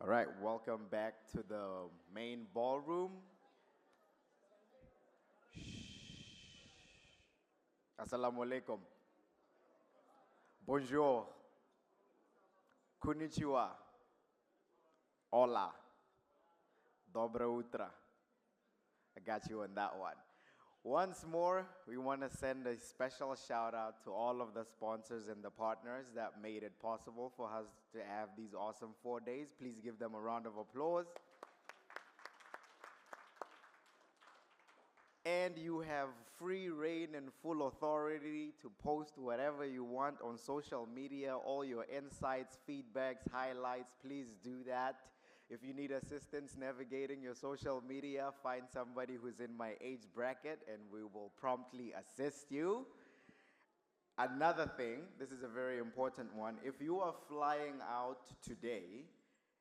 All right, welcome back to the main ballroom. Assalamu alaikum. Bonjour. Konnichiwa. Hola. Dobra utra. I got you on that one. Once more, we want to send a special shout out to all of the sponsors and the partners that made it possible for us to have these awesome 4 days. Please give them a round of applause. And you have free reign and full authority to post whatever you want on social media, all your insights, feedbacks, highlights, please do that. If you need assistance navigating your social media, find somebody who's in my age bracket and we will promptly assist you. Another thing, this is a very important one. If you are flying out today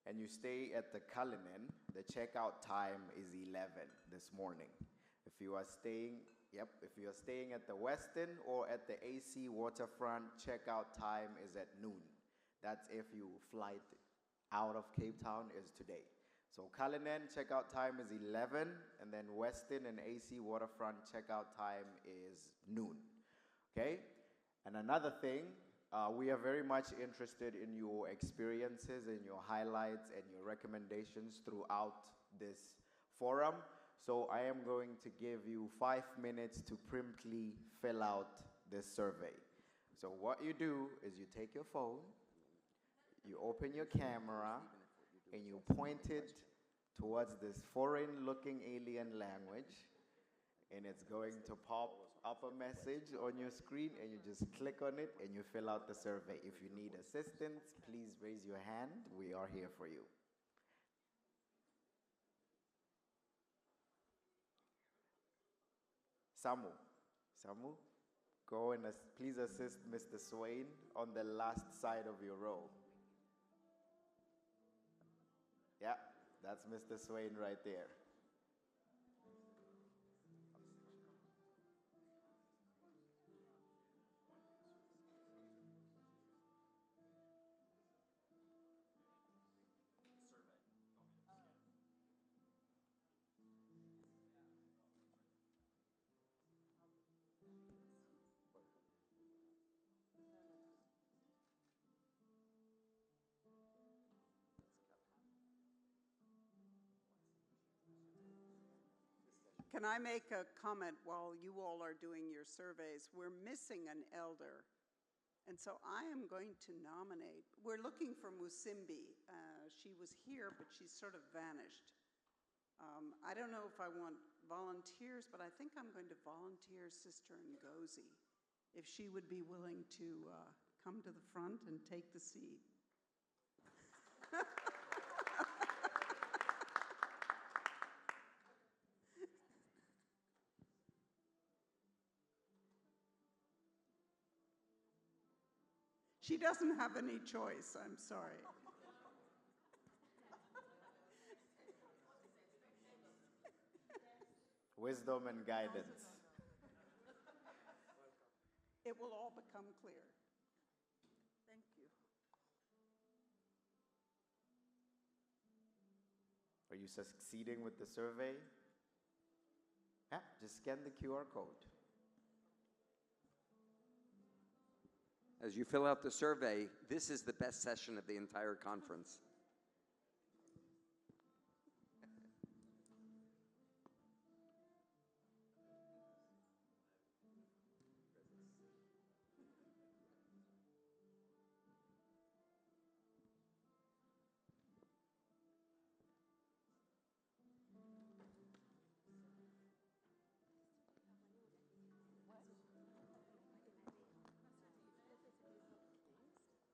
and you stay at the Cullinan, the checkout time is 11 this morning. If you are staying at the Westin or at the AC Waterfront, checkout time is at noon. That's if you fly out of Cape Town is today. So Cullinan checkout time is 11, and then Westin and AC Waterfront checkout time is noon. Okay? And another thing, we are very much interested in your experiences and your highlights and your recommendations throughout this forum. So I am going to give you 5 minutes to promptly fill out this survey. So what you do is you take your phone, you open your camera, and you point it towards this foreign-looking alien language, and it's going to pop up a message on your screen, and you just click on it, and you fill out the survey. If you need assistance, please raise your hand. We are here for you. Samu, go and please assist Mr. Swain on the last side of your row. Yeah, that's Mr. Swain right there. Can I make a comment while you all are doing your surveys? We're missing an elder. And so I am going to nominate, we're looking for Musimbi. She was here, but she's sort of vanished. I don't know if I want volunteers, but I think I'm going to volunteer Sister Ngozi, if she would be willing to come to the front and take the seat. She doesn't have any choice, I'm sorry. Wisdom and guidance. It will all become clear. Thank you. Are you succeeding with the survey? Yeah, just scan the QR code. As you fill out the survey, this is the best session of the entire conference.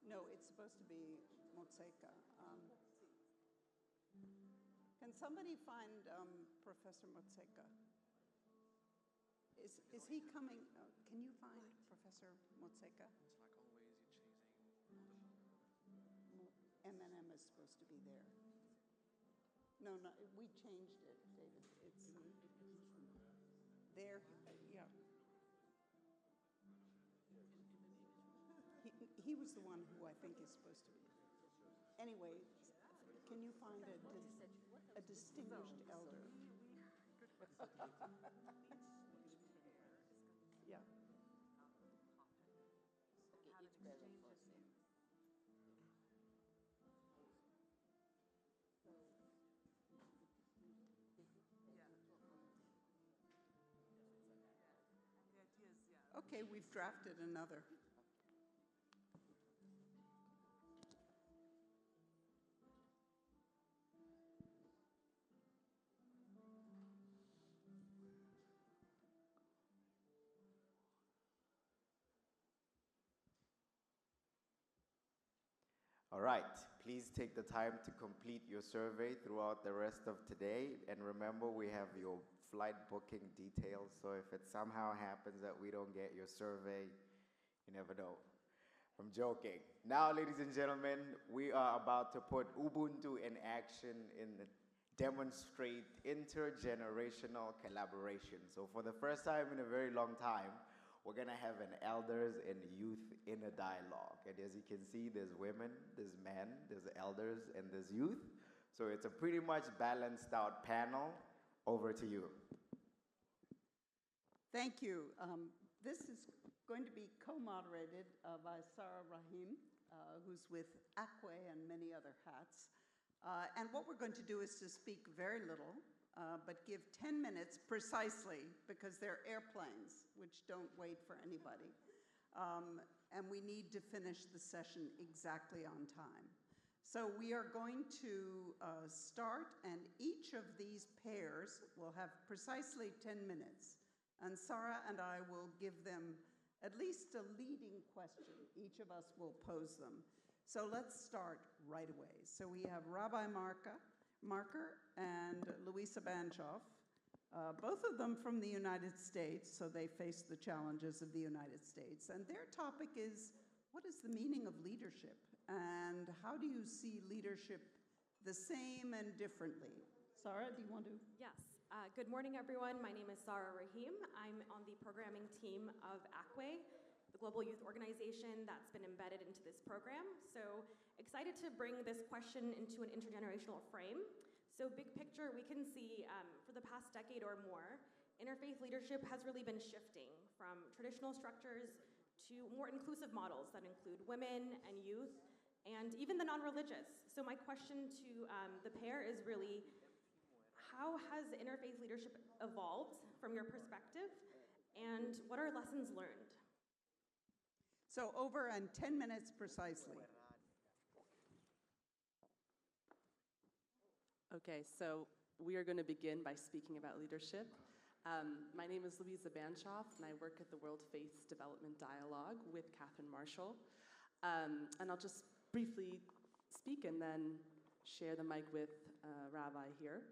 No, it's supposed to be Motseka. Can somebody find Professor Motseka? Is he coming? Can you find Professor Motseka? It's like always, you're chasing. M&M is supposed to be there. No, we changed it, David. It's there, yeah. He was the one who I think is supposed to be. Anyway, can you find a distinguished elder. Yeah. Okay, we've drafted another. All right, please take the time to complete your survey throughout the rest of today. And remember, we have your flight booking details, so if it somehow happens that we don't get your survey, you never know. I'm joking. Now, ladies and gentlemen, we are about to put Ubuntu in action and demonstrate intergenerational collaboration. So for the first time in a very long time, we're gonna have an elders and youth inner dialogue. And as you can see, there's women, there's men, there's elders, and there's youth. So it's a pretty much balanced out panel. Over to you. Thank you. This is going to be co-moderated by Sara Rahim, who's with ACWE and many other hats. And what we're going to do is to speak very little, but give 10 minutes precisely, because they're airplanes, which don't wait for anybody. And we need to finish the session exactly on time. So we are going to start, and each of these pairs will have precisely 10 minutes. And Sara and I will give them at least a leading question. Each of us will pose them. So let's start right away. So we have Rabbi Marker and Louisa Banchoff, both of them from the United States, so they face the challenges of the United States. And their topic is, what is the meaning of leadership? And how do you see leadership the same and differently? Sara, do you want to? Yes. Good morning, everyone. My name is Sara Rahim. I'm on the programming team of ACWE, the global youth organization that's been embedded into this program. So excited to bring this question into an intergenerational frame. So big picture, we can see for the past decade or more, interfaith leadership has really been shifting from traditional structures to more inclusive models that include women and youth and even the non-religious. So my question to the pair is really, how has interfaith leadership evolved from your perspective, and what are lessons learned? So over and 10 minutes precisely. Okay, so we are going to begin by speaking about leadership. My name is Louisa Banchoff, and I work at the World Faiths Development Dialogue with Katherine Marshall. And I'll just briefly speak and then share the mic with Rabbi here.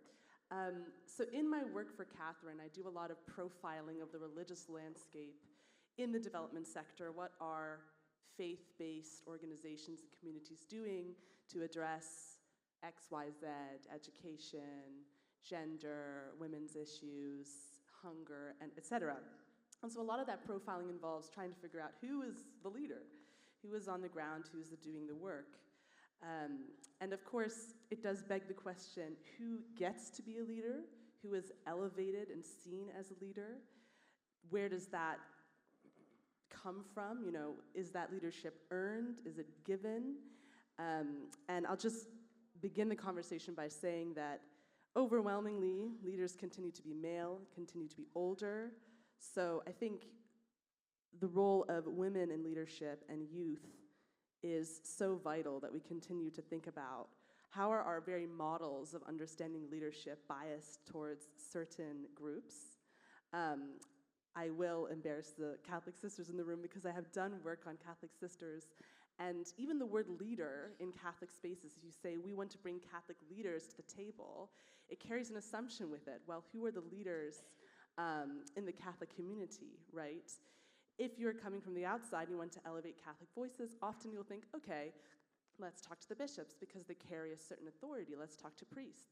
So in my work for Katherine, I do a lot of profiling of the religious landscape in the development sector. What are faith-based organizations and communities doing to address X, Y, Z, education, gender, women's issues, hunger, and et cetera. And so a lot of that profiling involves trying to figure out who is the leader, who is on the ground, who's doing the work. And of course, it does beg the question, who gets to be a leader? Who is elevated and seen as a leader? Where does that come from? You know, is that leadership earned? Is it given? And I'll just begin the conversation by saying that overwhelmingly, leaders continue to be male, continue to be older. So I think the role of women in leadership and youth is so vital that we continue to think about how are our very models of understanding leadership biased towards certain groups. I will embarrass the Catholic sisters in the room because I have done work on Catholic sisters, and even the word leader in Catholic spaces, if you say we want to bring Catholic leaders to the table, it carries an assumption with it. Well, who are the leaders in the Catholic community, right? If you're coming from the outside and you want to elevate Catholic voices, often you'll think, okay, let's talk to the bishops because they carry a certain authority. Let's talk to priests.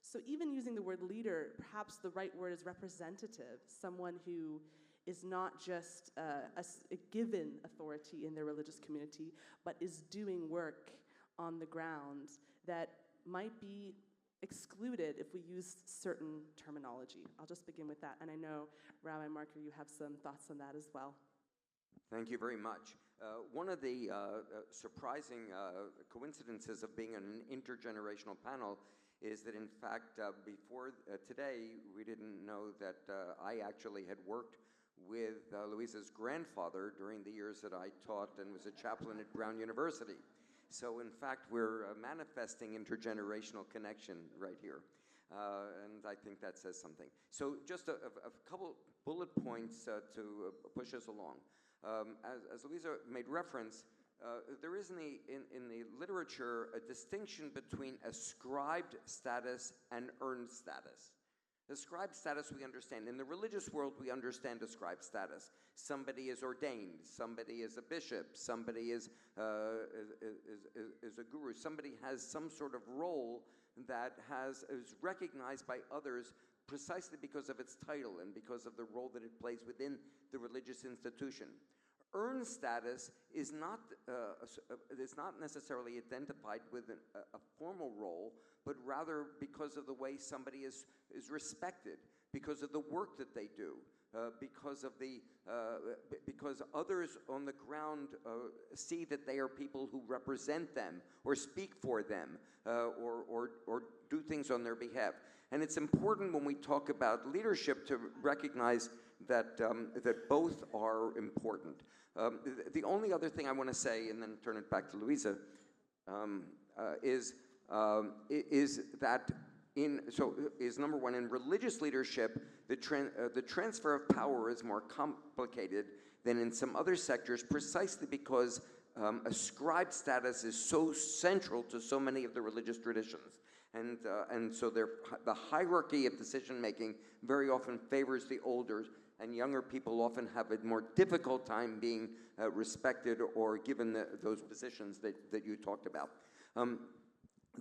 So even using the word leader, perhaps the right word is representative, someone who is not just a given authority in their religious community, but is doing work on the ground that might be excluded if we use certain terminology. I'll just begin with that. And I know, Rabbi Marker, you have some thoughts on that as well. Thank you very much. One of the surprising coincidences of being on an intergenerational panel is that, in fact, before today, we didn't know that I actually had worked with Louisa's grandfather during the years that I taught and was a chaplain at Brown University. So, in fact, we're manifesting intergenerational connection right here. And I think that says something. So just a couple bullet points to push us along. As Louisa made reference, there is in the literature a distinction between ascribed status and earned status. Ascribed status we understand. In the religious world, we understand ascribed status. Somebody is ordained. Somebody is a bishop. Somebody is a guru. Somebody has some sort of role that is recognized by others precisely because of its title and because of the role that it plays within the religious institution. Earned status is not necessarily identified with a formal role, but rather because of the way somebody is respected, because of the work that they do, because others on the ground see that they are people who represent them or speak for them or do things on their behalf. And it's important when we talk about leadership to recognize that both are important. The only other thing I want to say, and then turn it back to Louisa, is number one, in religious leadership, the transfer of power is more complicated than in some other sectors, precisely because ascribed status is so central to so many of the religious traditions. And so the hierarchy of decision-making very often favors the older, and younger people often have a more difficult time being respected or given those positions that you talked about.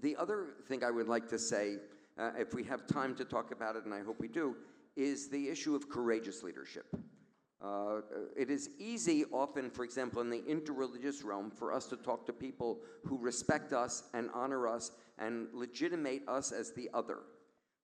The other thing I would like to say, if we have time to talk about it, and I hope we do, is the issue of courageous leadership. It is easy often, for example, in the interreligious realm, for us to talk to people who respect us and honor us and legitimate us as the other.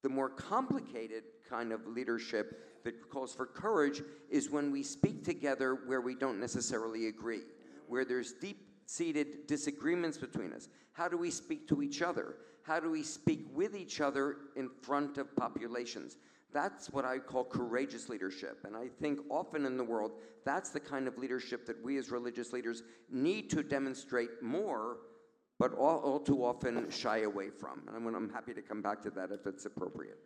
The more complicated kind of leadership that calls for courage is when we speak together where we don't necessarily agree, where there's deep-seated disagreements between us. How do we speak to each other? How do we speak with each other in front of populations? That's what I call courageous leadership. And I think often in the world, that's the kind of leadership that we as religious leaders need to demonstrate more, but all too often shy away from. And I'm happy to come back to that if it's appropriate.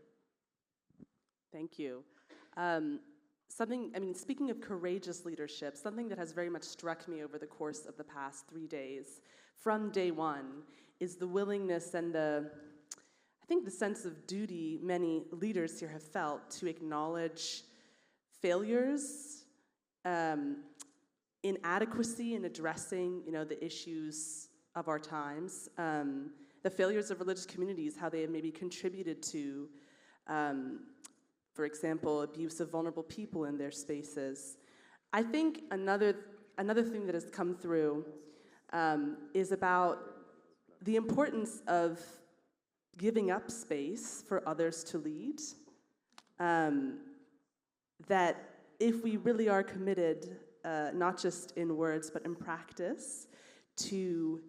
Thank you. Speaking of courageous leadership, something that has very much struck me over the course of the past 3 days, from day one, is the willingness and the sense of duty many leaders here have felt to acknowledge failures, inadequacy in addressing, the issues of our times, the failures of religious communities, how they have maybe contributed to, for example, abuse of vulnerable people in their spaces. I think another thing that has come through is about the importance of giving up space for others to lead, that if we really are committed, not just in words, but in practice, to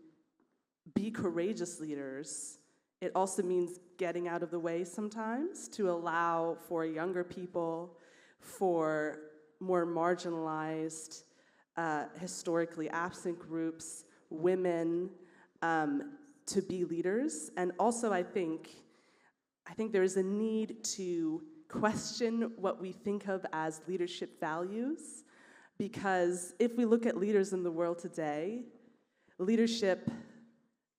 be courageous leaders, it also means getting out of the way sometimes to allow for younger people, for more marginalized, historically absent groups, women, to be leaders. And also I think there is a need to question what we think of as leadership values, because if we look at leaders in the world today, leadership,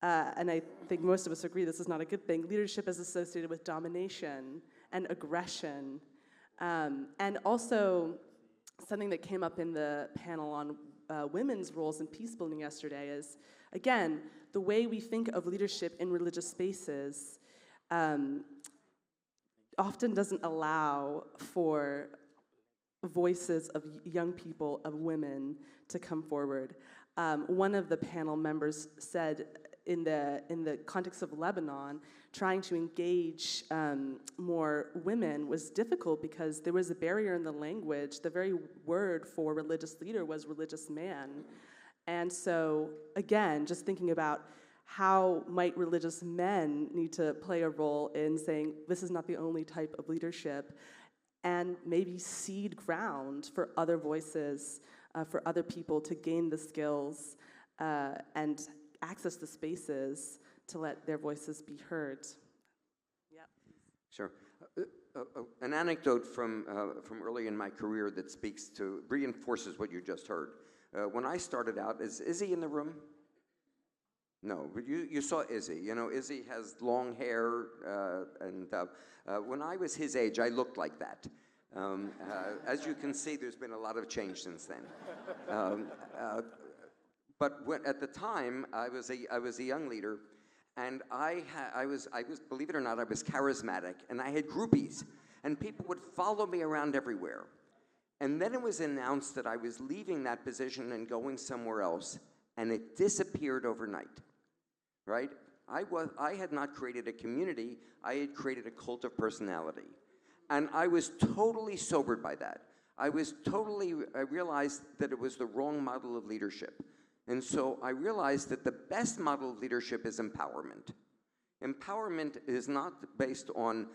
and I think most of us agree this is not a good thing, leadership is associated with domination and aggression. And also something that came up in the panel on women's roles in peace building yesterday is, again, the way we think of leadership in religious spaces often doesn't allow for voices of young people, of women, to come forward. One of the panel members said, in the context of Lebanon, trying to engage more women was difficult because there was a barrier in the language. The very word for religious leader was religious man. And so, again, just thinking about how might religious men need to play a role in saying this is not the only type of leadership, and maybe seed ground for other voices, for other people to gain the skills and access the spaces to let their voices be heard. Yep. Sure. An anecdote from early in my career that reinforces what you just heard. When I started out, is Izzy in the room? No, but you saw Izzy. You know, Izzy has long hair, and when I was his age, I looked like that. As you can see, there's been a lot of change since then. But at the time, I was a young leader, and I was, believe it or not, I was charismatic, and I had groupies, and people would follow me around everywhere. And then it was announced that I was leaving that position and going somewhere else, and it disappeared overnight, right? I had not created a community, I had created a cult of personality. And I was totally sobered by that. I realized that it was the wrong model of leadership. And so I realized that the best model of leadership is empowerment. Empowerment is not based on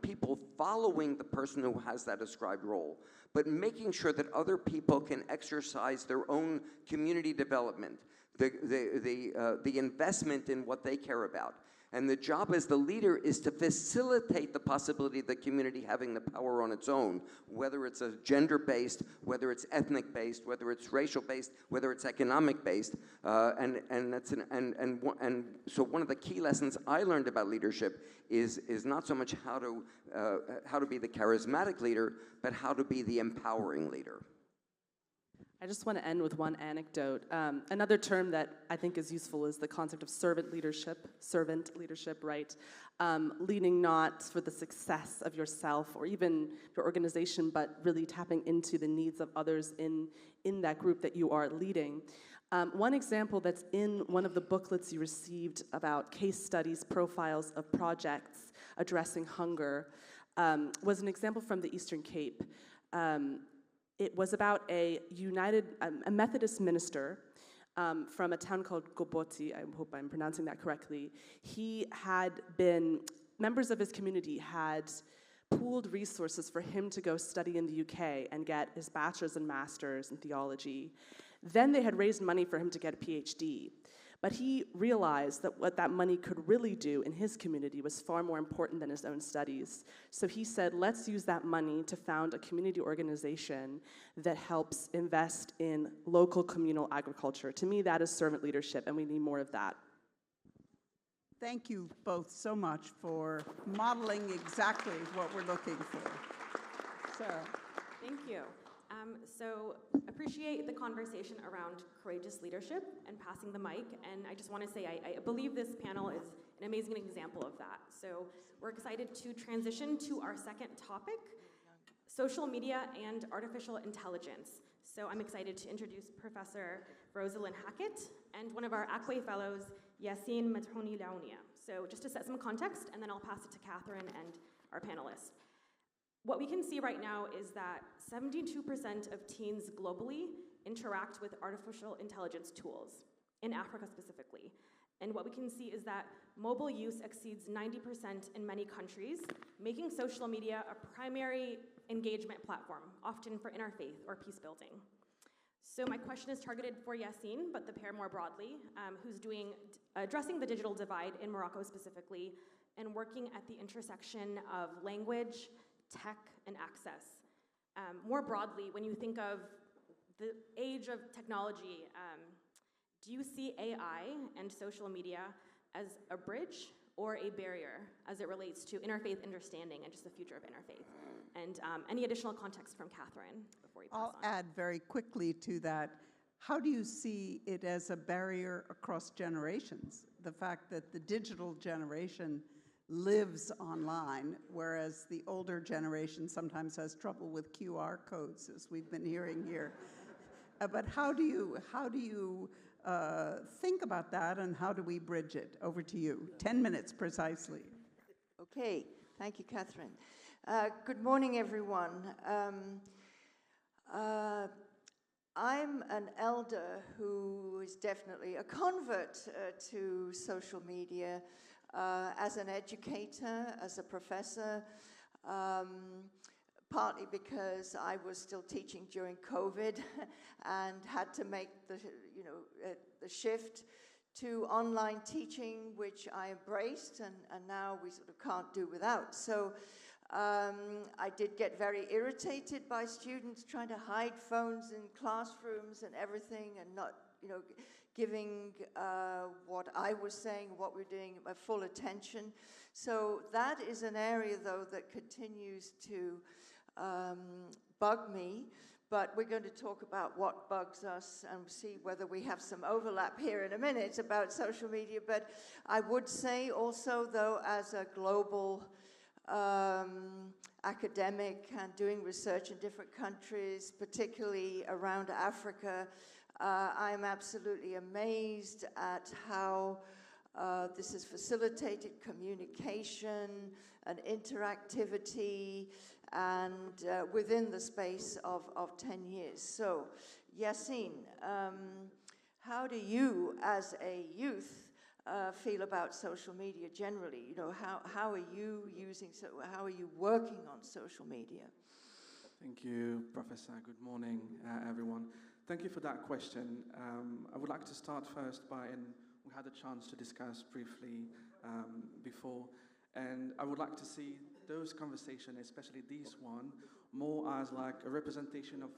people following the person who has that ascribed role, but making sure that other people can exercise their own community development, the investment in what they care about. And the job as the leader is to facilitate the possibility of the community having the power on its own, whether it's a gender-based, whether it's ethnic-based, whether it's racial-based, whether it's economic-based. So one of the key lessons I learned about leadership is not so much how to be the charismatic leader, but how to be the empowering leader. I just want to end with one anecdote. Another term that I think is useful is the concept of servant leadership, right? Leading not for the success of yourself or even your organization, but really tapping into the needs of others in that group that you are leading. One example that's in one of the booklets you received about case studies, profiles of projects addressing hunger, was an example from the Eastern Cape. It was about a Methodist minister from a town called Goboti. I hope I'm pronouncing that correctly. Members of his community had pooled resources for him to go study in the UK and get his bachelor's and master's in theology. Then they had raised money for him to get a PhD. But he realized that what that money could really do in his community was far more important than his own studies. So he said, let's use that money to found a community organization that helps invest in local communal agriculture. To me, that is servant leadership, and we need more of that. Thank you both so much for modeling exactly what we're looking for. Sara. Thank you. So appreciate the conversation around courageous leadership and passing the mic. And I just want to say I believe this panel is an amazing example of that. So we're excited to transition to our second topic, social media and artificial intelligence. So I'm excited to introduce Professor Rosalind Hackett and one of our Ackway Fellows, Yassine Matrouni Launia. So just to set some context, and then I'll pass it to Katherine and our panelists. What we can see right now is that 72% of teens globally interact with artificial intelligence tools, in Africa specifically. And what we can see is that mobile use exceeds 90% in many countries, making social media a primary engagement platform, often for interfaith or peace building. So my question is targeted for Yassine, but the pair more broadly, who's addressing the digital divide in Morocco specifically, and working at the intersection of language, tech, and access. More broadly, when you think of the age of technology, do you see AI and social media as a bridge or a barrier as it relates to interfaith understanding and just the future of interfaith? And any additional context from Katherine before we pass on? I'll add very quickly to that. How do you see it as a barrier across generations? The fact that the digital generation lives online, whereas the older generation sometimes has trouble with QR codes, as we've been hearing here. But how do you think about that and how do we bridge it? Over to you. 10 minutes precisely. Okay, thank you, Katherine. Good morning, everyone. I'm an elder who is definitely a convert to social media as an educator, as a professor, partly because I was still teaching during COVID and had to make the shift to online teaching, which I embraced, and now we sort of can't do without. So I did get very irritated by students trying to hide phones in classrooms and everything, and not, giving what I was saying, what we're doing, my full attention. So that is an area, though, that continues to bug me. But we're going to talk about what bugs us and see whether we have some overlap here in a minute about social media. But I would say also, though, as a global academic and doing research in different countries, particularly around Africa, I'm absolutely amazed at how this has facilitated communication and interactivity, and within the space of 10 years. So, Yassine, how do you, as a youth, feel about social media generally? How are you using, how are you working on social media? Thank you, Professor. Good morning, everyone. Thank you for that question. I would like to start first by, and we had a chance to discuss briefly before, and I would like to see those conversations, especially this one, more as like a representation of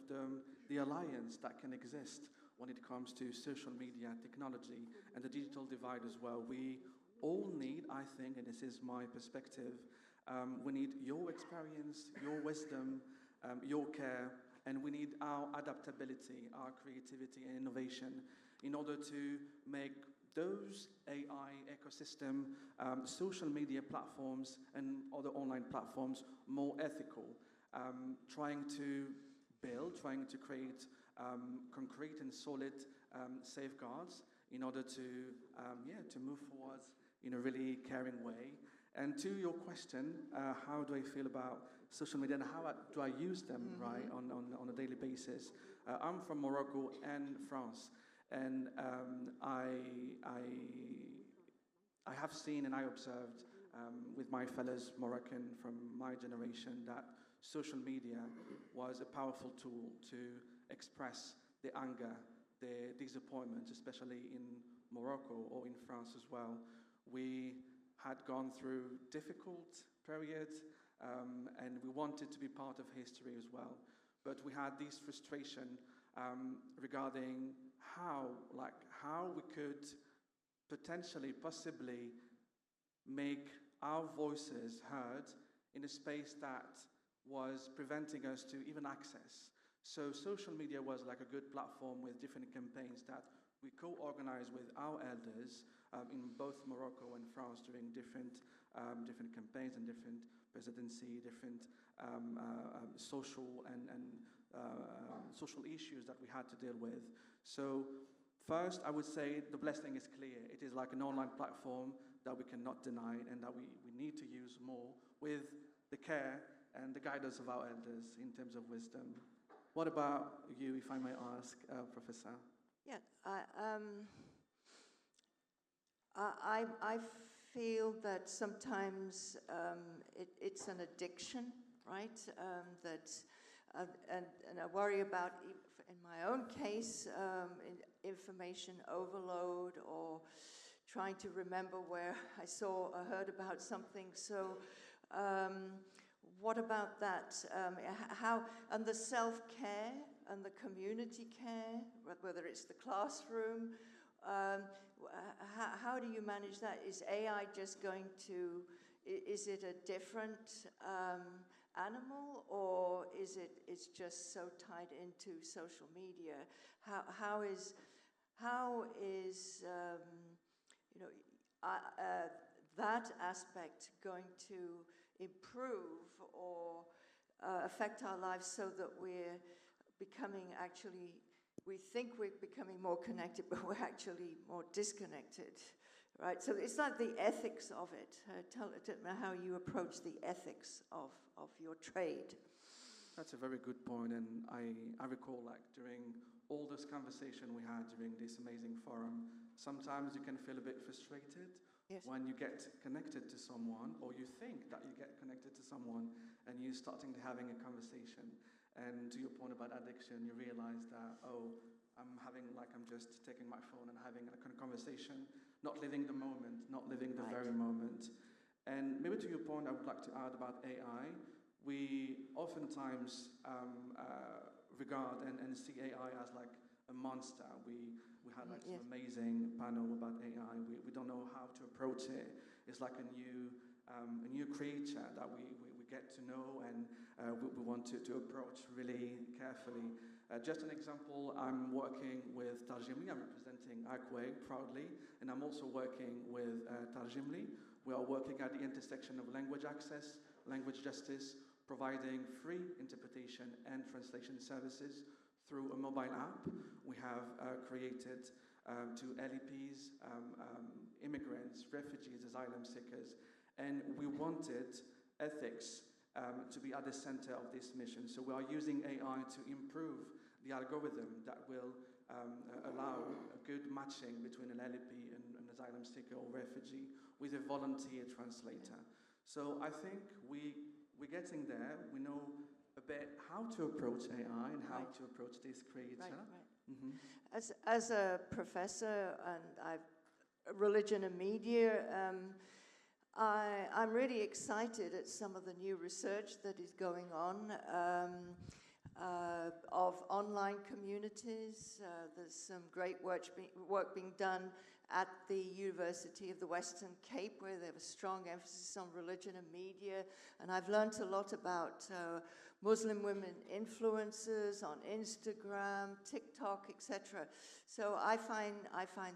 the alliance that can exist when it comes to social media, technology, and the digital divide as well. We all need, I think, and this is my perspective, we need your experience, your wisdom, your care, and we need our adaptability, our creativity and innovation in order to make those AI ecosystem, social media platforms and other online platforms more ethical, trying to create concrete and solid safeguards in order to move forward in a really caring way. And to your question, how do I feel about social media and how do I use them, right, on a daily basis? I'm from Morocco and France, and I have seen and I observed with my fellows Moroccan from my generation that social media was a powerful tool to express the anger, the disappointment, especially in Morocco or in France as well. We had gone through difficult periods, and we wanted to be part of history as well. But we had this frustration regarding how we could possibly make our voices heard in a space that was preventing us to even access. So social media was like a good platform with different campaigns that we co-organized with our elders in both Morocco and France during different campaigns and different presidency, different social and social issues that we had to deal with. So first, I would say the blessing is clear. It is like an online platform that we cannot deny and that we need to use more with the care and the guidance of our elders in terms of wisdom. What about you, if I may ask, Professor? Yeah, I feel that sometimes it's an addiction, right? And I worry about, in my own case, information overload or trying to remember where I saw or heard about something. So what about that? How, and the self-care and the community care, whether it's the classroom, how do you manage that? Is AI just going to, is it a different animal, or is it's just so tied into social media? How is that aspect going to improve or affect our lives so that we're becoming actually we think we're becoming more connected, but we're actually more disconnected, right? So it's like the ethics of it. Tell me how you approach the ethics of your trade. That's a very good point, and I recall, like, during all this conversation we had during this amazing forum, sometimes you can feel a bit frustrated when you get connected to someone, or you think that you get connected to someone, and you're starting to having a conversation. And to your point about addiction, you realize that, I'm just taking my phone and having a kind of conversation, not living the moment, not living the very moment. And maybe to your point, I would like to add about AI. We oftentimes regard and see AI as like a monster. We had like some amazing panel about AI. We don't know how to approach it. It's like a new creature that we get to know, and we want to approach really carefully. Just an example, I'm working with Tarjimli. I'm representing Akwe proudly, and I'm also working with Tarjimli. We are working at the intersection of language access, language justice, providing free interpretation and translation services through a mobile app we have created to LEPs, immigrants, refugees, asylum seekers. And we wanted ethics to be at the center of this mission. So we are using AI to improve the algorithm that will allow a good matching between an LEP and an asylum seeker or refugee with a volunteer translator. So I think we're getting there. We know a bit how to approach AI and how to approach this creator. Mm-hmm. As a professor and religion and media, I'm really excited at some of the new research that is going on of online communities. There's some great work being done at the University of the Western Cape, where they have a strong emphasis on religion and media. And I've learned a lot about Muslim women influencers on Instagram, TikTok, etc. So I find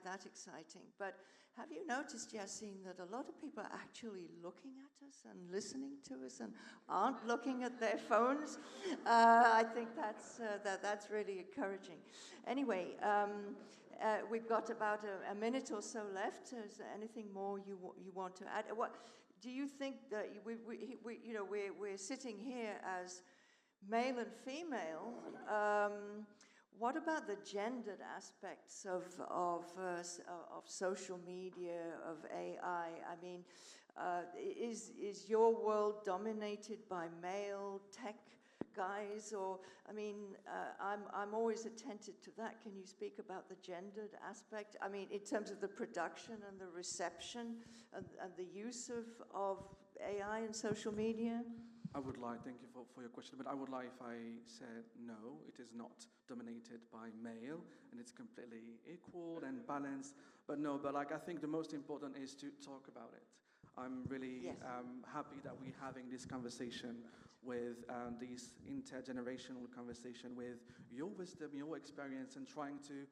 that exciting. But have you noticed, Yassine, that a lot of people are actually looking at us and listening to us and aren't looking at their phones? I think that's really encouraging. Anyway, we've got about a minute or so left. Is there anything more you want to add? What do you think that we're sitting here as male and female? What about the gendered aspects of social media, of AI? I mean, is your world dominated by male tech guys, or I mean, I'm always attentive to that. Can you speak about the gendered aspect? I mean, in terms of the production and the reception and the use of AI and social media? Thank you for your question, but I would lie if I said no, it is not dominated by male, and it's completely equal and balanced. But I think the most important is to talk about it. I'm really happy that we're having this conversation with this intergenerational conversation with your wisdom, your experience, and trying to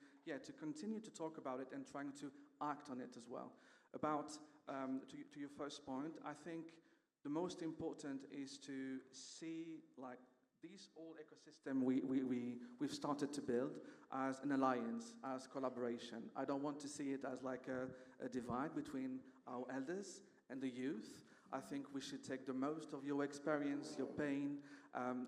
continue to talk about it and trying to act on it as well. About, to your first point, I think the most important is to see like this whole ecosystem we've started to build as an alliance, as collaboration. I don't want to see it as like a divide between our elders and the youth. I think we should take the most of your experience, your pain,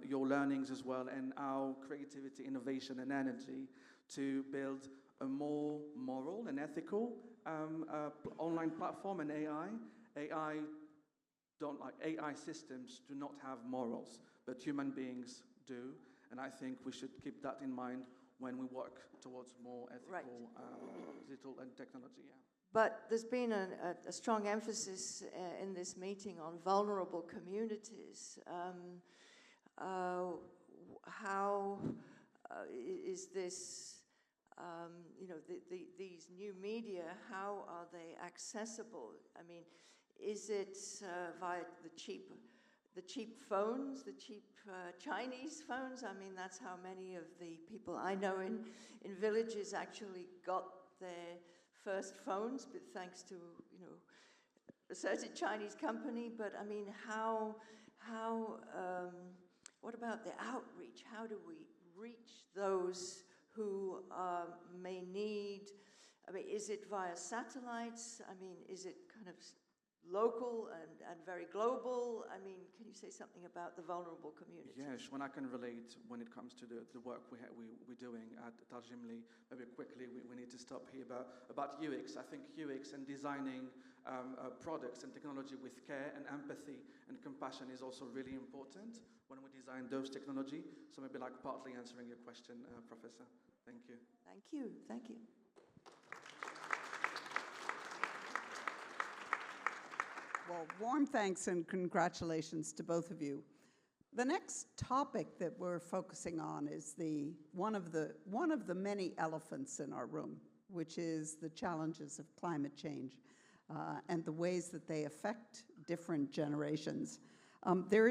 your learnings as well, and our creativity, innovation, and energy to build a more moral and ethical online platform. And AI systems do not have morals, but human beings do. And I think we should keep that in mind when we work towards more ethical digital and technology. Yeah. But there's been a strong emphasis in this meeting on vulnerable communities. How is this, these new media, how are they accessible? I mean, is it via the cheap phones, the cheap Chinese phones? I mean, that's how many of the people I know in villages actually got their first phones, but thanks to a certain Chinese company. But I mean, what about the outreach? How do we reach those who may need, I mean, is it via satellites? I mean, is it kind of local and very global? I mean, can you say something about the vulnerable communities? Yes, when I can relate when it comes to the work we're doing at Tarjimli, maybe quickly, we need to stop here about UX. I think UX and designing products and technology with care and empathy and compassion is also really important when we design those technology. So maybe like partly answering your question, Professor. Thank you. Thank you, thank you. Well, warm thanks and congratulations to both of you. The next topic that we're focusing on is one of the many elephants in our room, which is the challenges of climate change and the ways that they affect different generations. There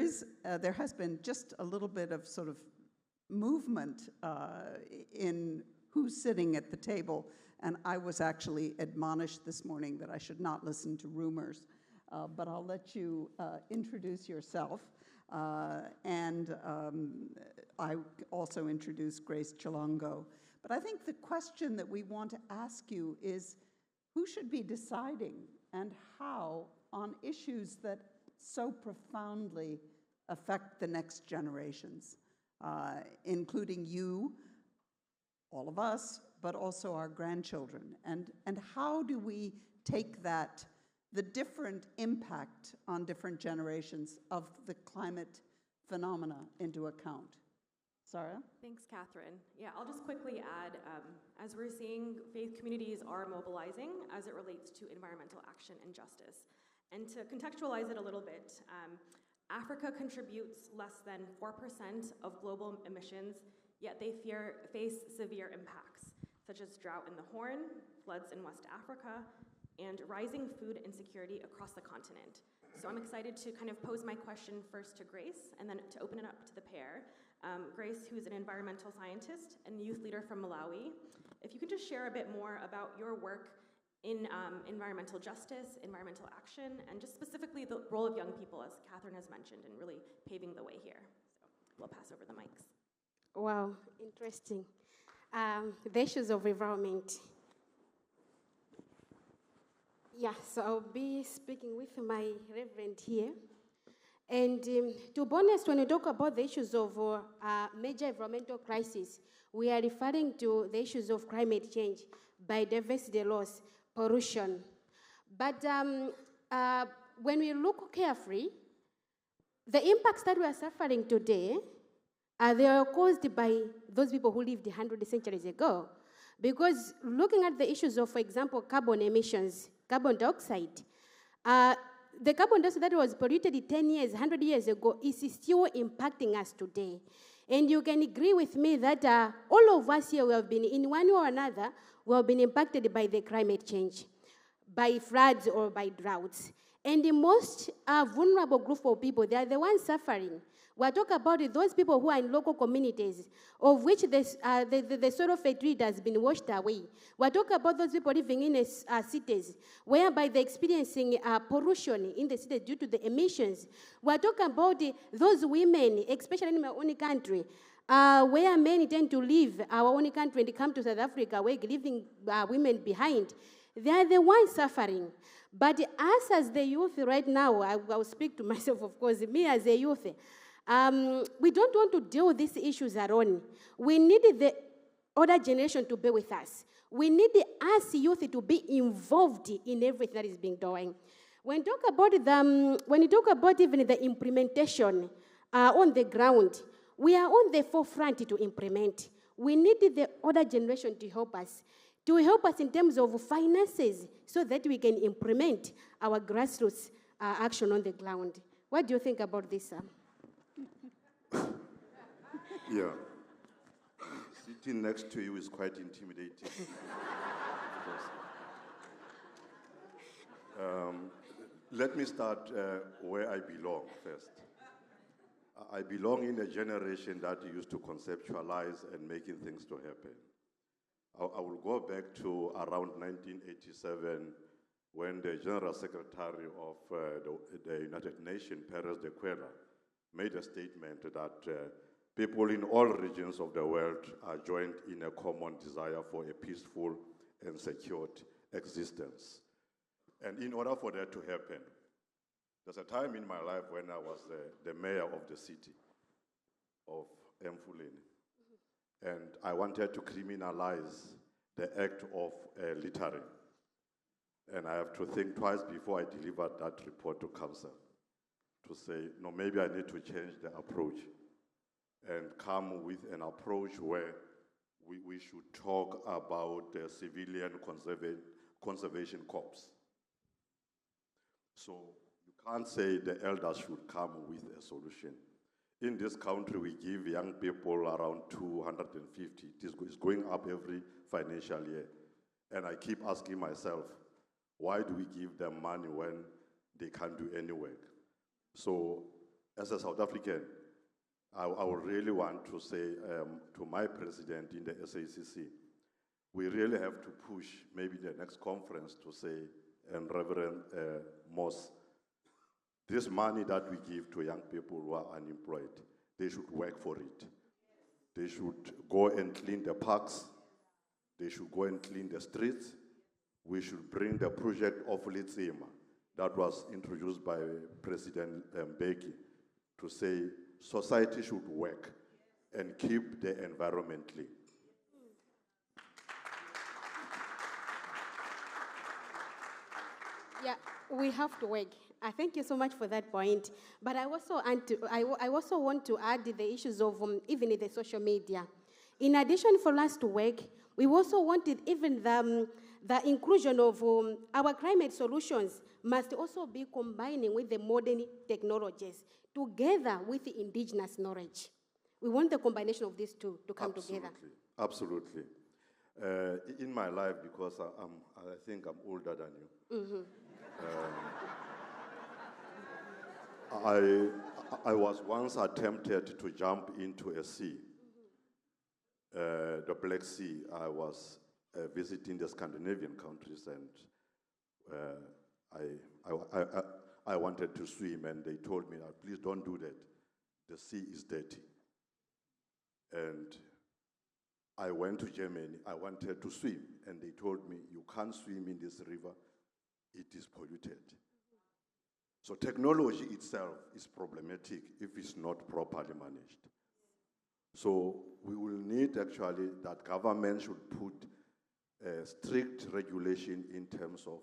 has been just a little bit of sort of movement in who's sitting at the table, and I was actually admonished this morning that I should not listen to rumors. But I'll let you introduce yourself. And I also introduce Grace Chilongo. But I think the question that we want to ask you is, who should be deciding and how on issues that so profoundly affect the next generations, including you, all of us, but also our grandchildren? And how do we take that, the different impact on different generations of the climate phenomena into account? Sara? Thanks, Katherine. Yeah, I'll just quickly add, as we're seeing, faith communities are mobilizing as it relates to environmental action and justice. And to contextualize it a little bit, Africa contributes less than 4% of global emissions, yet they face severe impacts, such as drought in the Horn, floods in West Africa, and rising food insecurity across the continent. So I'm excited to kind of pose my question first to Grace, and then to open it up to the pair. Grace, who is an environmental scientist and youth leader from Malawi, if you could just share a bit more about your work in environmental justice, environmental action, and just specifically the role of young people, as Katherine has mentioned, in really paving the way here. So we'll pass over the mics. Wow, interesting. The issues of environment. Yeah, so I'll be speaking with my reverend here. And to be honest, when we talk about the issues of major environmental crisis, we are referring to the issues of climate change, biodiversity loss, pollution. But when we look carefully, the impacts that we are suffering today, they are caused by those people who lived 100 centuries ago. Because looking at the issues of, for example, carbon emissions, carbon dioxide, the carbon dioxide that was polluted 10 years, 100 years ago is still impacting us today. And you can agree with me that all of us here, we have been, in one way or another, we have been impacted by the climate change, by floods or by droughts. And the most vulnerable group of people, they are the ones suffering. We're talking about those people who are in local communities, of which the soil of a tree has been washed away. We're talking about those people living in cities, whereby they're experiencing pollution in the cities due to the emissions. We're talking about those women, especially in my own country, where men tend to leave our own country and come to South Africa, we're leaving women behind. They are the ones suffering. But us as the youth right now, I will speak to myself, of course, me as a youth, we don't want to deal with these issues alone. We need the older generation to be with us. We need us youth to be involved in everything that is being done. When you talk about even the implementation on the ground, we are on the forefront to implement. We need the older generation to help us in terms of finances so that we can implement our grassroots action on the ground. What do you think about this, sir? Yeah. Sitting next to you is quite intimidating. Let me start where I belong first. I belong in a generation that used to conceptualize and making things to happen. I will go back to around 1987 when the General Secretary of the United Nations, Perez de Cuellar, made a statement that people in all regions of the world are joined in a common desire for a peaceful and secured existence. And in order for that to happen, there's a time in my life when I was the mayor of the city of Mfuleni, and I wanted to criminalize the act of littering. And I have to think twice before I delivered that report to council to say, no, maybe I need to change the approach and come with an approach where we should talk about the civilian conservation corps. So you can't say the elders should come with a solution. In this country, we give young people around 250. It's going up every financial year. And I keep asking myself, why do we give them money when they can't do any work? So as a South African, I would really want to say to my president in the SACC, we really have to push maybe the next conference to say, and Reverend Moss, this money that we give to young people who are unemployed, they should work for it. They should go and clean the parks. They should go and clean the streets. We should bring the project of Litsima that was introduced by President Mbeki to say society should work and keep the environment clean. Yeah, we have to work. I thank you so much for that point. But I also want to add the issues of even in the social media. In addition for us to work, we also wanted even the inclusion of our climate solutions must also be combining with the modern technologies together with the indigenous knowledge. We want the combination of these two to come together. Absolutely. In my life, because I think I'm older than you, Mm-hmm. I was once attempted to jump into a sea, the Black Sea. I was visiting the Scandinavian countries, and I wanted to swim, and they told me, please don't do that. The sea is dirty. And I went to Germany. I wanted to swim, and they told me, you can't swim in this river. It is polluted. So technology itself is problematic if it's not properly managed. So we will need actually that government should put strict regulation in terms of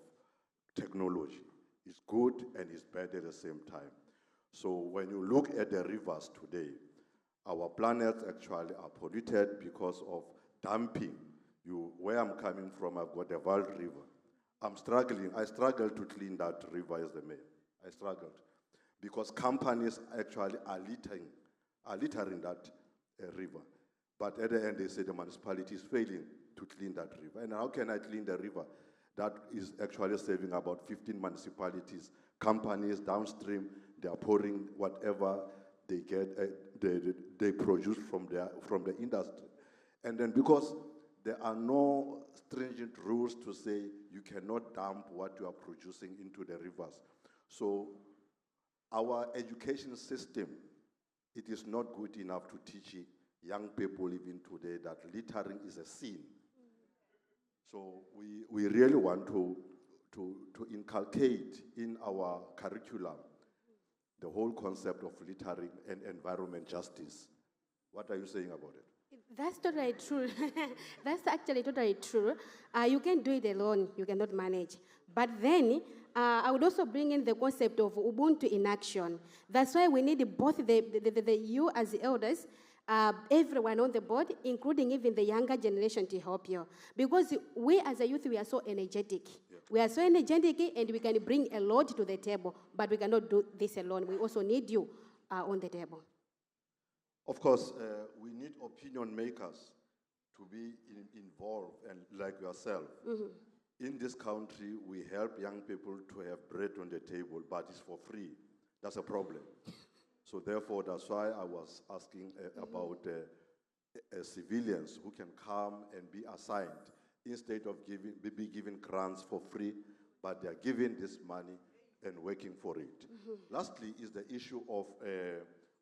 technology. It's good and it's bad at the same time. So when you look at the rivers today, our planets actually are polluted because of dumping. Where I'm coming from, I've got the Val River. I struggle to clean that river as the mayor. I struggled because companies actually are littering that river. But at the end, they say the municipality is failing to clean that river. And how can I clean the river? That is actually saving about 15 municipalities. Companies downstream, they are pouring whatever they get, they produce from the industry. And then because there are no stringent rules to say you cannot dump what you are producing into the rivers. So our education system, it is not good enough to teach young people even today that littering is a sin. So we really want to inculcate in our curriculum the whole concept of littering and environment justice. What are you saying about it? That's totally true. That's actually totally true. You can do it alone. You cannot manage. But then, I would also bring in the concept of Ubuntu in action. That's why we need both you as the elders, everyone on the board, including even the younger generation to help you. Because we as a youth, we are so energetic. Yeah. We are so energetic and we can bring a lot to the table, but we cannot do this alone. We also need you on the table. Of course, we need opinion makers to be involved, and like yourself. Mm-hmm. In this country, we help young people to have bread on the table, but it's for free. That's a problem. So therefore, that's why I was asking about civilians who can come and be assigned instead of be given grants for free, but they are given this money and working for it. Mm-hmm. Lastly is the issue of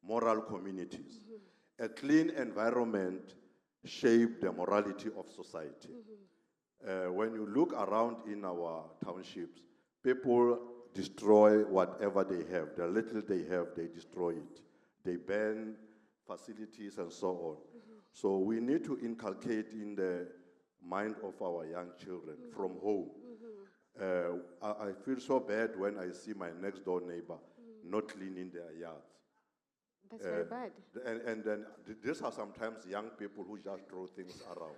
moral communities. Mm-hmm. a clean environment shapes the morality of society. When you look around in our townships, people destroy whatever they have. The little they have, they destroy it. They burn facilities and so on. So we need to inculcate in the mind of our young children from home. I feel so bad when I see my next door neighbor not cleaning their yards. That's very bad. And then these are sometimes young people who just throw things around.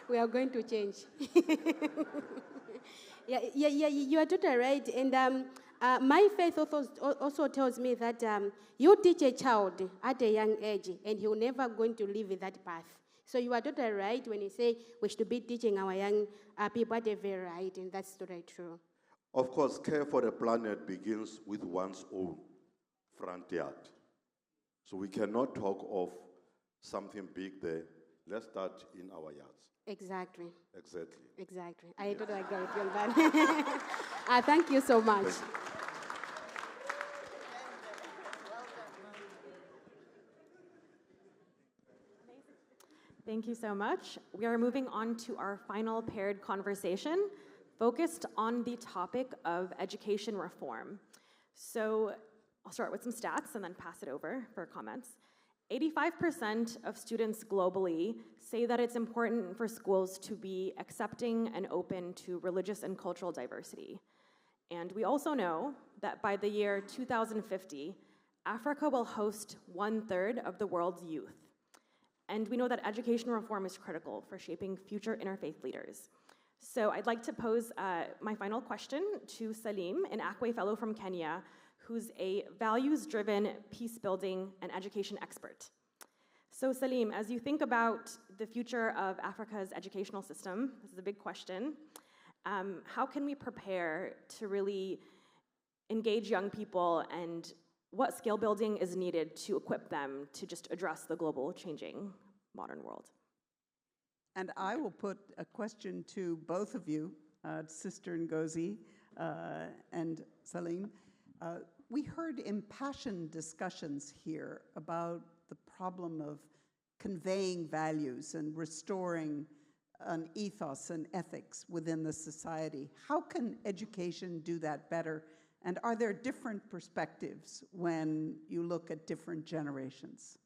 We are going to change. Yeah, you are totally right. And my faith also tells me that you teach a child at a young age, and he will never going to live in that path. So you are totally right when you say we should be teaching our young people at a very right, and that's totally true. Of course, care for the planet begins with one's own front yard. So we cannot talk of something big there. Let's start in our yards. Exactly. Exactly. I totally agree with you on that. Thank you so much. Thank you so much. We are moving on to our final paired conversation, focused on the topic of education reform. So I'll start with some stats and then pass it over for comments. 85% of students globally say that it's important for schools to be accepting and open to religious and cultural diversity. And we also know that by the year 2050, Africa will host 1/3 of the world's youth. And we know that education reform is critical for shaping future interfaith leaders. So I'd like to pose my final question to Salim, an Akwe Fellow from Kenya, who's a values-driven peace-building and education expert. So Salim, as you think about the future of Africa's educational system, this is a big question, how can we prepare to really engage young people, and what skill building is needed to equip them to just address the global changing modern world? And I will put a question to both of you, Sister Ngozi and Salim. We heard impassioned discussions here about the problem of conveying values and restoring an ethos and ethics within the society. How can education do that better? And are there different perspectives when you look at different generations?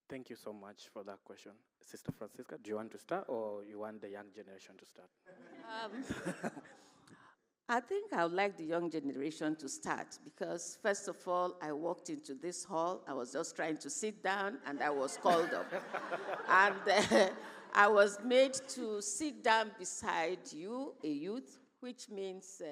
Thank you so much for that question. Sister Francisca, do you want to start, or you want the young generation to start? I think I would like the young generation to start because, first of all, I walked into this hall. I was just trying to sit down, and I was called up. And I was made to sit down beside you, a youth, which means,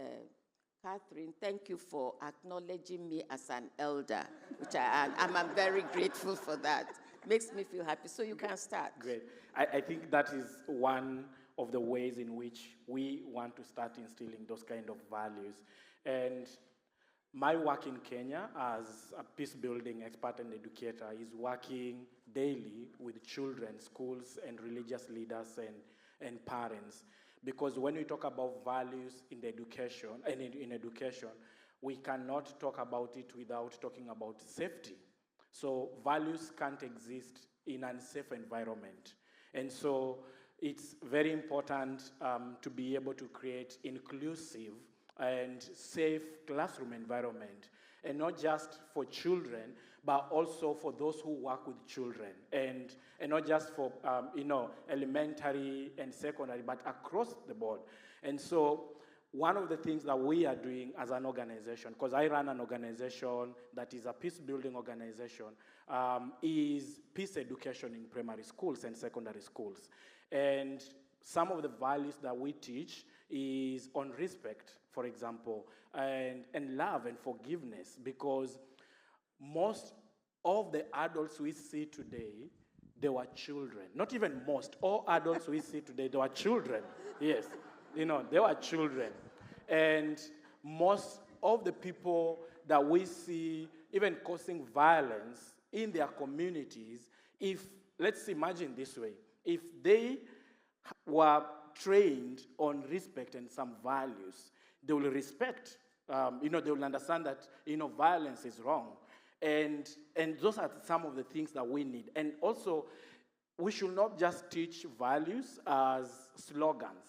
Katherine, thank you for acknowledging me as an elder, which I'm very grateful for that. Makes me feel happy. So you can start. Great. I think that is one of the ways in which we want to start instilling those kind of values. And my work in Kenya as a peace-building expert and educator is working daily with children, schools, and religious leaders and parents. Because when we talk about values in the education, and in education, we cannot talk about it without talking about safety. So values can't exist in an unsafe environment. And so it's very important to be able to create inclusive and safe classroom environment, and not just for children, but also for those who work with children, and not just for elementary and secondary, but across the board. And so one of the things that we are doing as an organization, because I run an organization that is a peace-building organization, is peace education in primary schools and secondary schools. And some of the values that we teach is on respect, for example, and love and forgiveness, because most of the adults we see today, they were children. Not even most, all adults we see today, they were children. Yes, they were children. And most of the people that we see even causing violence in their communities, let's imagine this way, if they were trained on respect and some values, they will respect, they will understand that, violence is wrong. And those are some of the things that we need. And also, we should not just teach values as slogans.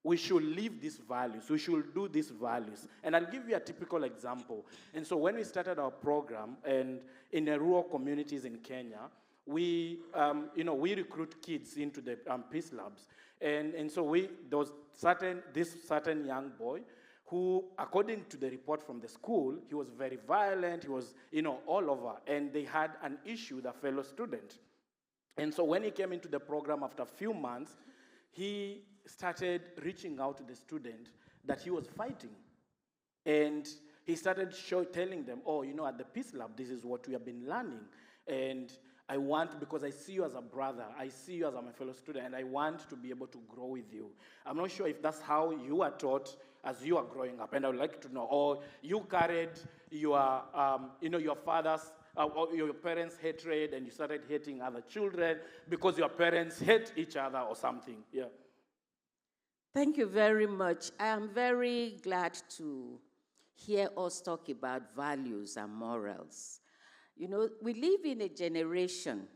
We should live these values. We should do these values. And I'll give you a typical example. And so when we started our program, and in the rural communities in Kenya, we recruit kids into the peace labs. And so there was this certain young boy who, according to the report from the school, he was very violent, he was, all over, and they had an issue with a fellow student. And so when he came into the program after a few months, he started reaching out to the student that he was fighting. And he started telling them, at the Peace Lab, this is what we have been learning. And I want, because I see you as a brother, I see you as my fellow student, and I want to be able to grow with you. I'm not sure if that's how you were taught as you are growing up, and I would like to know, or you carried your father's, or your parents' hatred, and you started hating other children because your parents hate each other or something. Yeah. Thank you very much. I am very glad to hear us talk about values and morals. We live in a generation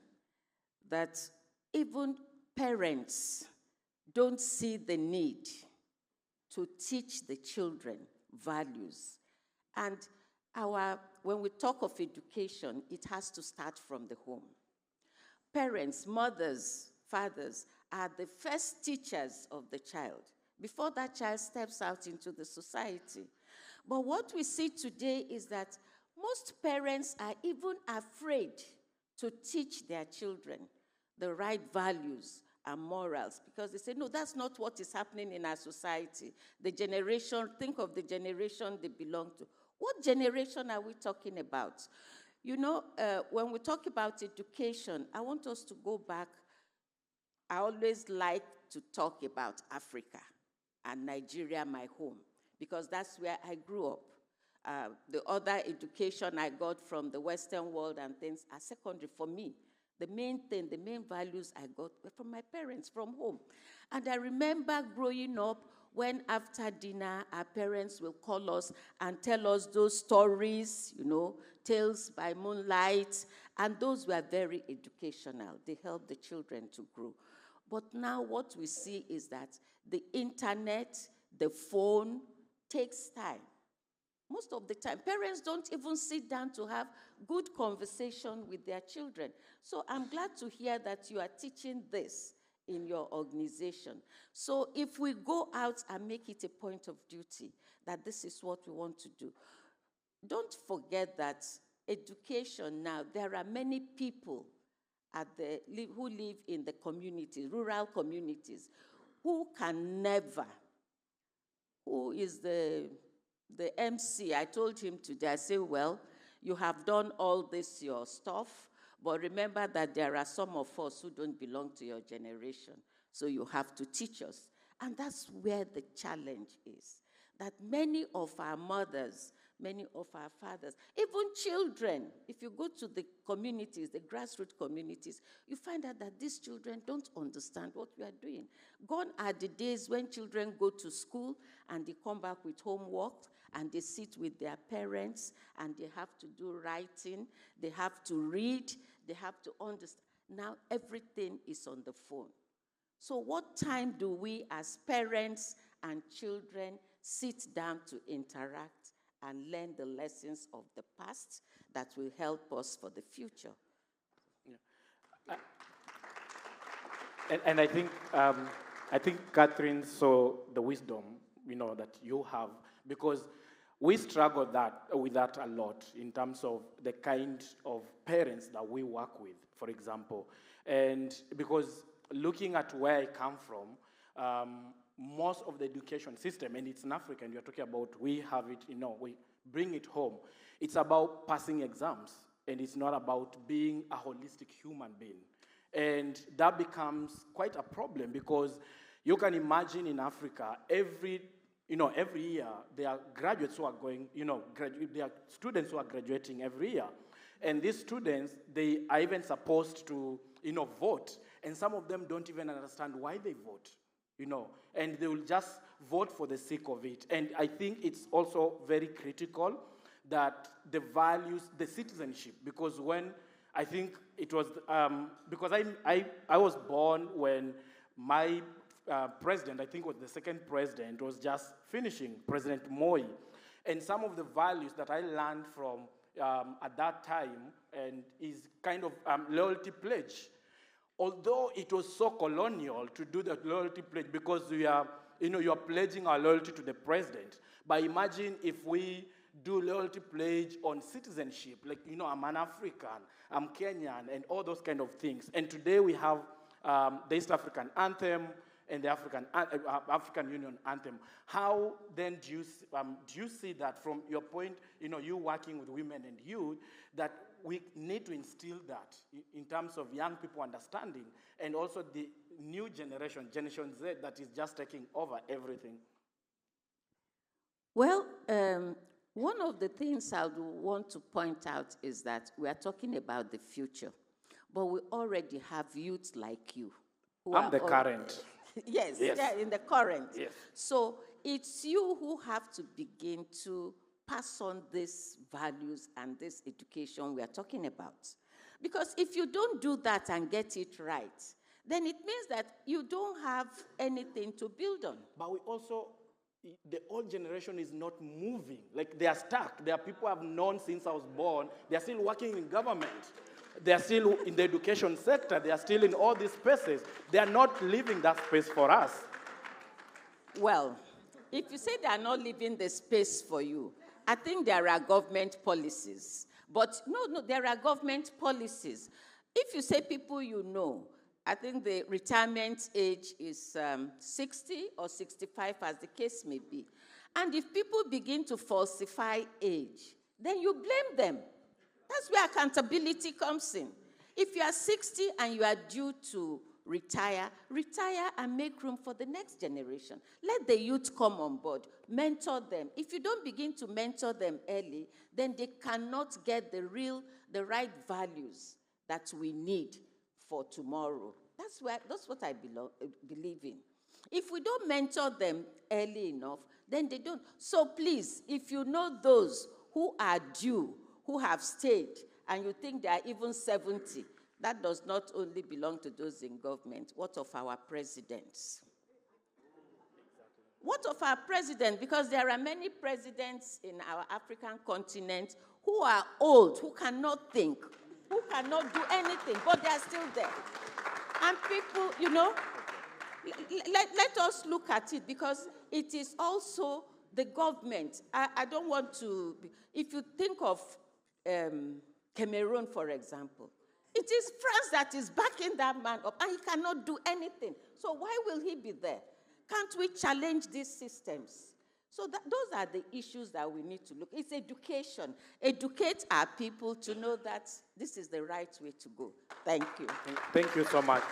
that even parents don't see the need to teach the children values. And when we talk of education, it has to start from the home. Parents, mothers, fathers are the first teachers of the child before that child steps out into the society. But what we see today is that most parents are even afraid to teach their children the right values and morals because they say, no, that's not what is happening in our society. Think of the generation they belong to. What generation are we talking about? When we talk about education, I want us to go back. I always like to talk about Africa and Nigeria, my home, because that's where I grew up. The other education I got from the Western world and things are secondary for me. The main values I got were from my parents, from home. And I remember growing up when after dinner, our parents will call us and tell us those stories, tales by moonlight, and those were very educational. They helped the children to grow. But now what we see is that the internet, the phone, takes time. Most of the time, parents don't even sit down to have good conversation with their children. So I'm glad to hear that you are teaching this in your organization. So if we go out and make it a point of duty that this is what we want to do, don't forget that education now, there are many people who live in the communities, rural communities, who is the MC. I told him today, I said, well, you have done all this, your stuff, but remember that there are some of us who don't belong to your generation, so you have to teach us. And that's where the challenge is, that many of our mothers, many of our fathers, even children, if you go to the communities, the grassroots communities, you find out that these children don't understand what we are doing. Gone are the days when children go to school and they come back with homework and they sit with their parents and they have to do writing, they have to read, they have to understand. Now everything is on the phone. So what time do we as parents and children sit down to interact and learn the lessons of the past that will help us for the future? Yeah. And I think Katherine saw the wisdom, that you have, because we struggle with that a lot in terms of the kind of parents that we work with, for example. And because looking at where I come from, most of the education system, and it's in Africa, and you're talking about, we have it, we bring it home. It's about passing exams, and it's not about being a holistic human being. And that becomes quite a problem because you can imagine in Africa, every year, there are graduates who are going, there are students who are graduating every year. And these students, they are even supposed to, vote. And some of them don't even understand why they vote, and they will just vote for the sake of it. And I think it's also very critical that the values, the citizenship, because when I think it was, because I was born when my president, I think was the second president, was just finishing, President Moi. And some of the values that I learned from at that time and is kind of loyalty pledge. Although it was so colonial to do the loyalty pledge because you are pledging our loyalty to the president. But imagine if we do loyalty pledge on citizenship, like, I'm an African, I'm Kenyan, and all those kind of things. And today we have the East African anthem and the African Union anthem. How then do you see that from your point, you working with women and youth, that we need to instill that in terms of young people understanding, and also the new generation, Generation Z, that is just taking over everything? Well, one of the things I would want to point out is that we are talking about the future, but we already have youth like you. I'm the current. Yes, yeah, in the current. Yes. So it's you who have to begin to pass on these values and this education we are talking about. Because if you don't do that and get it right, then it means that you don't have anything to build on. But we also, the old generation is not moving. Like, they are stuck. There are people I've known since I was born. They are still working in government. They are still in the education sector. They are still in all these spaces. They are not leaving that space for us. Well, if you say they are not leaving the space for you, I think there are government policies. But no, there are government policies. If you say people you know, I think the retirement age is 60 or 65, as the case may be. And if people begin to falsify age, then you blame them. That's where accountability comes in. If you are 60 and you are due to retire and make room for the next generation. Let the youth come on board, mentor them. If you don't begin to mentor them early, then they cannot get the right values that we need for tomorrow. That's what I believe in. If we don't mentor them early enough, then they don't. So please, if you know those who are due, who have stayed, and you think they are even 70, that does not only belong to those in government. What of our presidents? What of our presidents? Because there are many presidents in our African continent who are old, who cannot think, who cannot do anything, but they are still there. And people, let us look at it, because it is also the government. I don't want to, if you think of Cameroon, for example, it is France that is backing that man up, and he cannot do anything. So why will he be there? Can't we challenge these systems? So those are the issues that we need to look. It's education. Educate our people to know that this is the right way to go. Thank you. Thank you so much.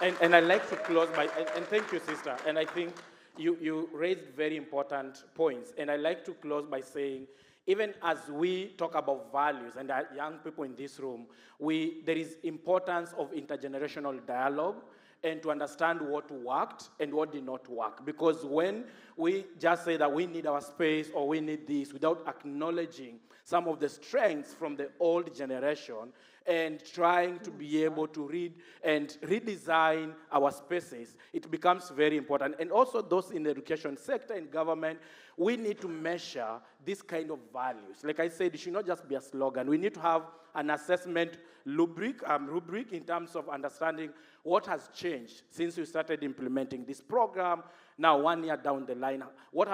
And I'd like to close by, and thank you, sister. And I think you raised very important points. And I'd like to close by saying, even as we talk about values, and our young people in this room, there is importance of intergenerational dialogue and to understand what worked and what did not work. Because when we just say that we need our space or we need this without acknowledging some of the strengths from the old generation and trying to be able to read and redesign our spaces, it becomes very important. And also those in the education sector and government, we need to measure this kind of values. Like I said, it should not just be a slogan. We need to have an assessment rubric in terms of understanding what has changed since we started implementing this program. Now, 1 year down the line, what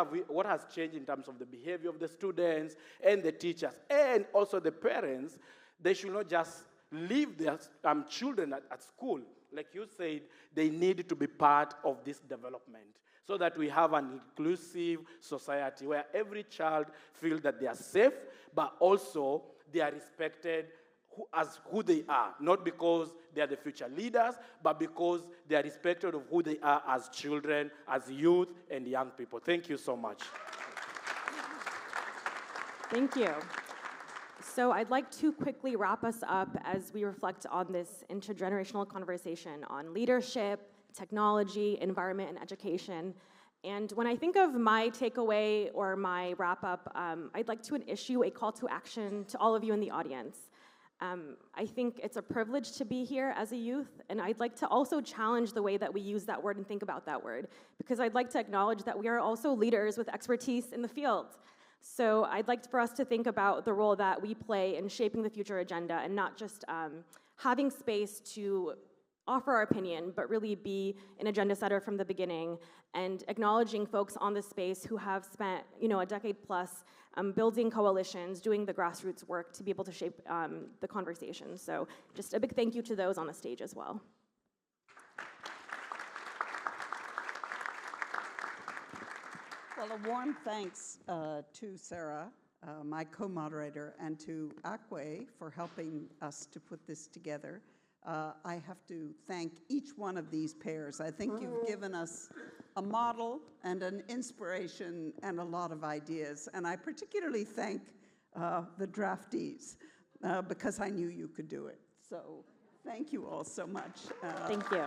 has changed in terms of the behavior of the students and the teachers and also the parents? They should not just leave their children at school. Like you said, they need to be part of this development so that we have an inclusive society where every child feels that they are safe, but also they are respected as who they are, not because they are the future leaders, but because they are respected of who they are as children, as youth, and young people. Thank you so much. Thank you. So I'd like to quickly wrap us up as we reflect on this intergenerational conversation on leadership, technology, environment, and education. And when I think of my takeaway or my wrap-up, I'd like to issue a call to action to all of you in the audience. I think it's a privilege to be here as a youth, and I'd like to also challenge the way that we use that word and think about that word, because I'd like to acknowledge that we are also leaders with expertise in the field. So I'd like for us to think about the role that we play in shaping the future agenda, and not just having space to offer our opinion, but really be an agenda setter from the beginning, and acknowledging folks on this space who have spent, a decade plus building coalitions, doing the grassroots work to be able to shape the conversation. So just a big thank you to those on the stage as well. Well, a warm thanks to Sara, my co-moderator, and to Akwe for helping us to put this together. I have to thank each one of these pairs. I think you've given us a model and an inspiration and a lot of ideas. And I particularly thank the draftees because I knew you could do it. So thank you all so much. Thank you.